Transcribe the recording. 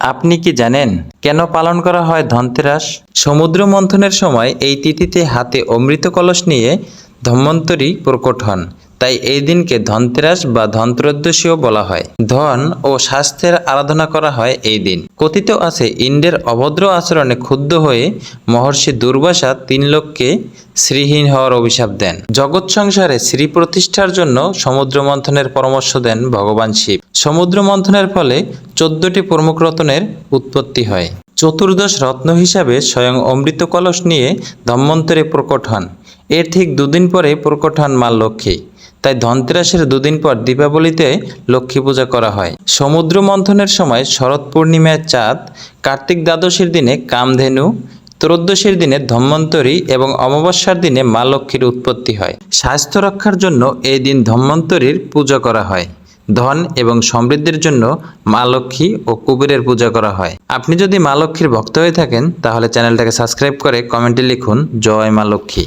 আপনি কি জানেন কেন পালন করা হয় ধনতেরাস? সমুদ্র মন্থনের সময় এই তিথিতে হাতে অমৃত কলস নিয়ে ধন্বন্তরী প্রকট হন, তাই এই দিনকে ধনতেরাস বা ধনত্রয়োদশীও বলা হয়। ধন ও স্বাস্থ্যের আরাধনা করা হয় এই দিন। কথিত আছে ইন্দ্রের অভদ্র আচরণে ক্ষুব্ধ হয়ে মহর্ষি দুর্বাসা 3 লোককে শ্রীহীন হওয়ার অভিশাপ দেন। জগৎ সংসারে শ্রী প্রতিষ্ঠার জন্য সমুদ্র মন্থনের পরামর্শ দেন ভগবান শিব। সমুদ্র মন্থনের ফলে 14টি প্রমুখ রত্নের উৎপত্তি হয়। চতুর্দশ রত্ন হিসাবে স্বয়ং অমৃত কলস নিয়ে ধন্বন্তরী প্রকট হন। এর ঠিক 2 দিন পরে প্রকট হন মা লক্ষ্মী। তাই ধনতেরাসের 2 দিন পর দীপাবলিতে লক্ষ্মী পূজা করা হয়। সমুদ্র মন্থনের সময় শরৎ পূর্ণিমায় চাঁদ, কার্তিক দ্বাদশীর দিনে কামধেনু, ত্রয়োদশীর দিনে ধন্বন্তরী এবং অমাবস্যার দিনে মা লক্ষ্মীর উৎপত্তি হয়। স্বাস্থ্য রক্ষার জন্য এই দিন ধন্বন্তরীর পূজা করা হয়। ধন এবং সমৃদ্ধির জন্য মা লক্ষ্মী ও কুবেরের পূজা করা হয়। আপনি যদি মা লক্ষ্মীর ভক্ত হয়ে থাকেন তাহলে চ্যানেলটাকে সাবস্ক্রাইব করে কমেন্টে লিখুন জয় মা লক্ষ্মী।